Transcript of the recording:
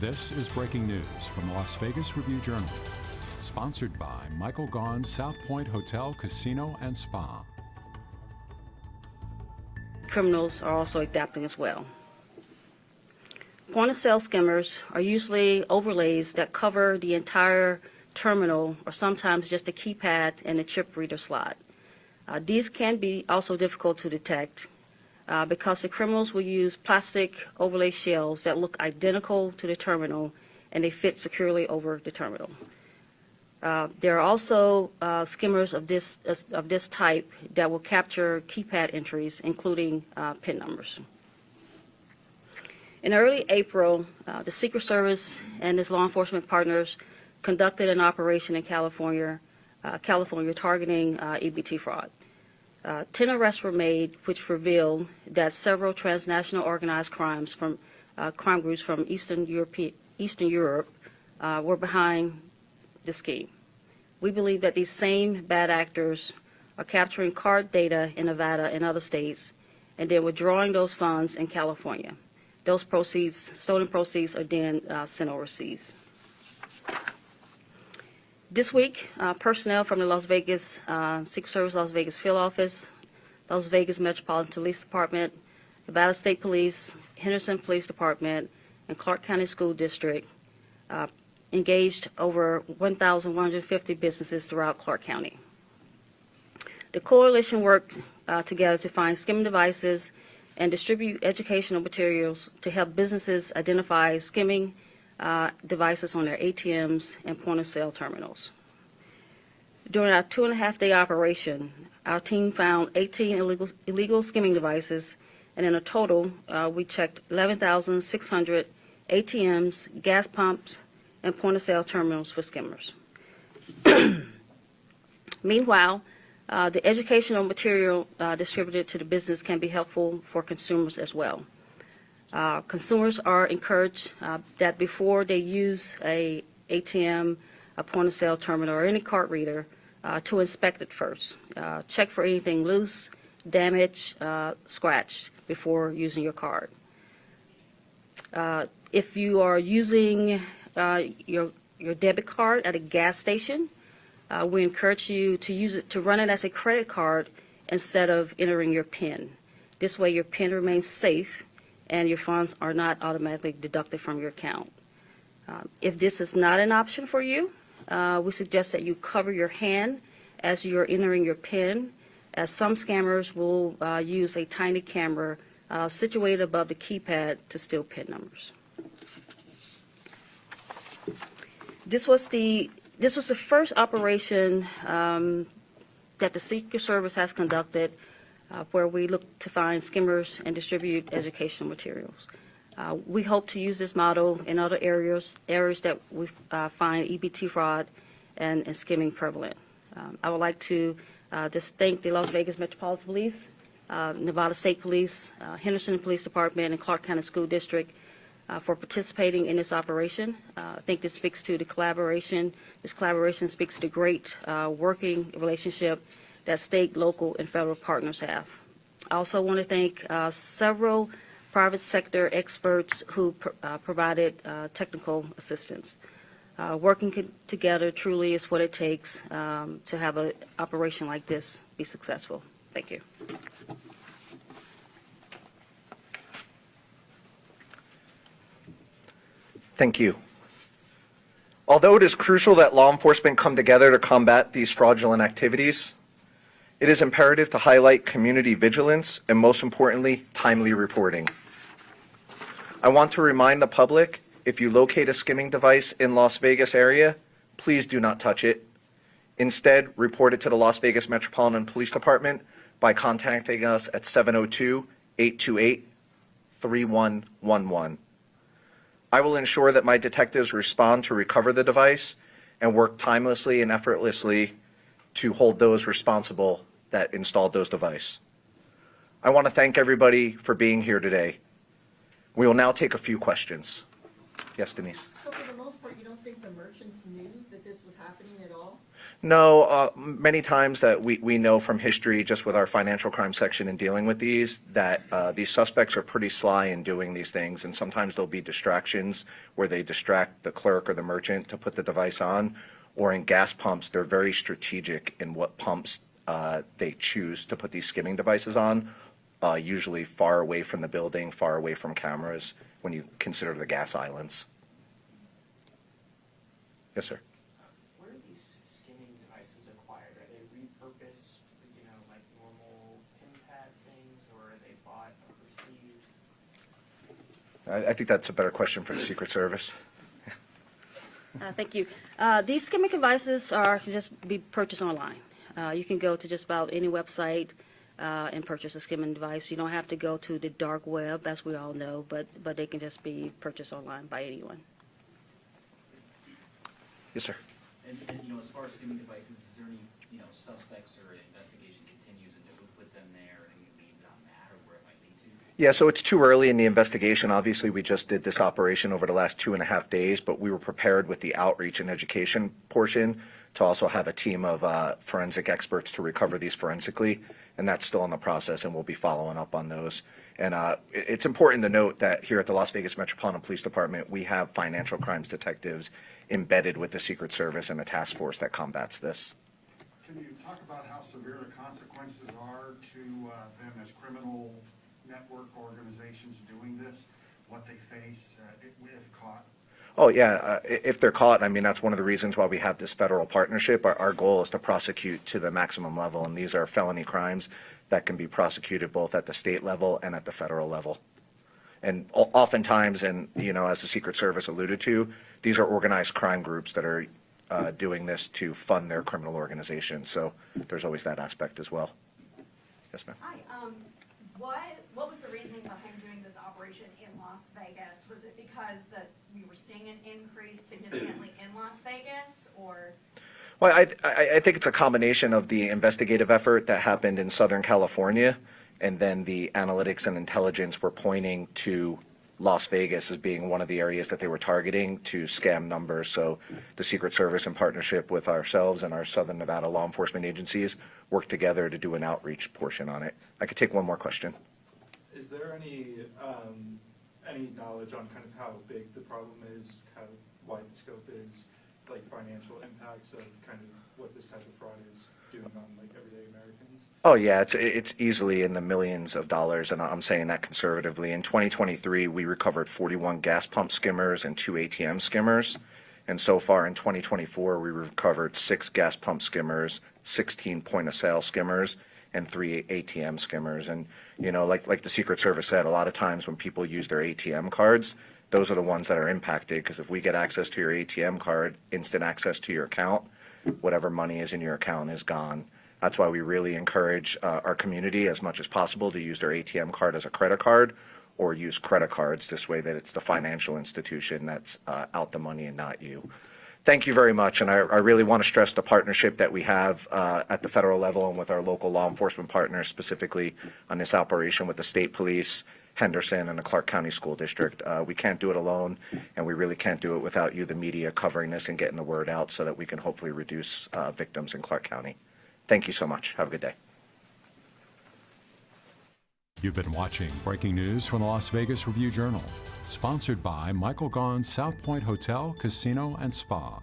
This is breaking news from the Las Vegas Review-Journal, sponsored by Michael Gaughan's South Point Hotel, Casino, and Spa. Criminals are also adapting as well. Point-of-sale skimmers are usually overlays that cover the entire terminal or sometimes just a keypad and a chip reader slot. These can be also difficult to detect because the criminals will use plastic overlay shells that look identical to the terminal and they fit securely over the terminal. There are also skimmers of this type that will capture keypad entries, including PIN numbers. In early April, the Secret Service and its law enforcement partners conducted an operation in California targeting EBT fraud. 10 arrests were made, which revealed that several transnational organized crime groups from Eastern Europe were behind the scheme. We believe that these same bad actors are capturing card data in Nevada and other states, and then withdrawing those funds in California. Those stolen proceeds, are then sent overseas. This week, personnel from the Las Vegas Secret Service Las Vegas Field Office, Las Vegas Metropolitan Police Department, Nevada State Police, Henderson Police Department, and Clark County School District engaged over 1,150 businesses throughout Clark County. The coalition worked together to find skimming devices and distribute educational materials to help businesses identify skimming devices on their ATMs and point-of-sale terminals. During our 2.5-day operation, our team found 18 illegal skimming devices, and in a total, we checked 11,600 ATMs, gas pumps, and point-of-sale terminals for skimmers. Meanwhile, the educational material distributed to the business can be helpful for consumers as well. Consumers are encouraged that before they use a ATM, a point-of-sale terminal, or any card reader, to inspect it first. Check for anything loose, damaged, scratched before using your card. If you are using your debit card at a gas station, we encourage you to run it as a credit card instead of entering your PIN. This way your PIN remains safe and your funds are not automatically deducted from your account. If this is not an option for you, we suggest that you cover your hand as you're entering your PIN, as some scammers will use a tiny camera situated above the keypad to steal PIN numbers. This was the first operation that the Secret Service has conducted where we look to find skimmers and distribute educational materials. We hope to use this model in other areas that we find EBT fraud and skimming prevalent. I would like to just thank the Las Vegas Metropolitan Police, Nevada State Police, Henderson Police Department, and Clark County School District for participating in this operation. I think this speaks to the collaboration. This collaboration speaks to the great working relationship that state, local, and federal partners have. I also want to thank several private sector experts who provided technical assistance. Working together truly is what it takes to have an operation like this be successful. Thank you. Thank you. Although it is crucial that law enforcement come together to combat these fraudulent activities, it is imperative to highlight community vigilance and, most importantly, timely reporting. I want to remind the public, if you locate a skimming device in Las Vegas area, please do not touch it. Instead, report it to the Las Vegas Metropolitan Police Department by contacting us at 702-828-3111. I will ensure that my detectives respond to recover the device and work timelessly and effortlessly to hold those responsible that installed those devices. I want to thank everybody for being here today. We will now take a few questions. Yes, Denise? So for the most part, you don't think the merchants knew that this was happening at all? No, many times that we know from history, just with our financial crime section in dealing with that these suspects are pretty sly in doing these things, and sometimes there'll be distractions where they distract the clerk or the merchant to put the device on, or in gas pumps, they're very strategic in what pumps they choose to put these skimming devices on, usually far away from the building, far away from cameras, when you consider the gas islands. Yes, sir. Where are these skimming devices acquired? Are they repurposed, like normal pin pad things, or are they bought overseas? I think that's a better question for the Secret Service. Thank you. These skimming devices can just be purchased online. You can go to just about any website and purchase a skimming device. You don't have to go to the dark web, as we all know, but they can just be purchased online by anyone. Yes, sir. And as far as skimming devices, is there any, suspects or investigation continues that would put them there, and you lead on that, or where it might lead to? Yeah, so it's too early in the investigation. Obviously, we just did this operation over the last 2.5 days, but we were prepared with the outreach and education portion to also have a team of forensic experts to recover these forensically, and that's still in the process, and we'll be following up on those. And it's important to note that here at the Las Vegas Metropolitan Police Department, we have financial crimes detectives embedded with the Secret Service and the task force that combats this. Can you talk about how severe the consequences are to them as criminal network organizations doing this, what they face if caught? Oh, yeah. If they're caught, I mean, that's one of the reasons why we have this federal partnership. Our goal is to prosecute to the maximum level, and these are felony crimes that can be prosecuted both at the state level and at the federal level. And oftentimes, and, as the Secret Service alluded to, these are organized crime groups that are doing this to fund their criminal organization. So there's always that aspect as well. Yes, ma'am. Hi, what was the reasoning behind doing this operation in Las Vegas? Was it because that we were seeing an increase significantly in Las Vegas, or? Well, I think it's a combination of the investigative effort that happened in Southern California, and then the analytics and intelligence were pointing to Las Vegas as being one of the areas that they were targeting to scam numbers. So the Secret Service, in partnership with ourselves and our Southern Nevada law enforcement agencies, worked together to do an outreach portion on it. I could take one more question. Is there any knowledge on kind of how big the problem is, how wide the scope is, like financial impacts of kind of what this type of fraud is doing on like everyday Americans? Oh, yeah, it's easily in the millions of dollars, and I'm saying that conservatively. In 2023, we recovered 41 gas pump skimmers and 2 ATM skimmers. And so far in 2024, we recovered 6 gas pump skimmers, 16 point-of-sale skimmers, and 3 ATM skimmers. And, like the Secret Service said, a lot of times when people use their ATM cards, those are the ones that are impacted, because if we get access to your ATM card, instant access to your account, whatever money is in your account is gone. That's why we really encourage our community as much as possible to use their ATM card as a credit card, or use credit cards this way that it's the financial institution that's out the money and not you. Thank you very much, and I really want to stress the partnership that we have at the federal level and with our local law enforcement partners, specifically on this operation with the state police, Henderson, and the Clark County School District. We can't do it alone, and we really can't do it without you, the media, covering this and getting the word out so that we can hopefully reduce victims in Clark County. Thank you so much. Have a good day. You've been watching Breaking News from the Las Vegas Review-Journal, sponsored by Michael Gaughan's South Point Hotel, Casino, and Spa.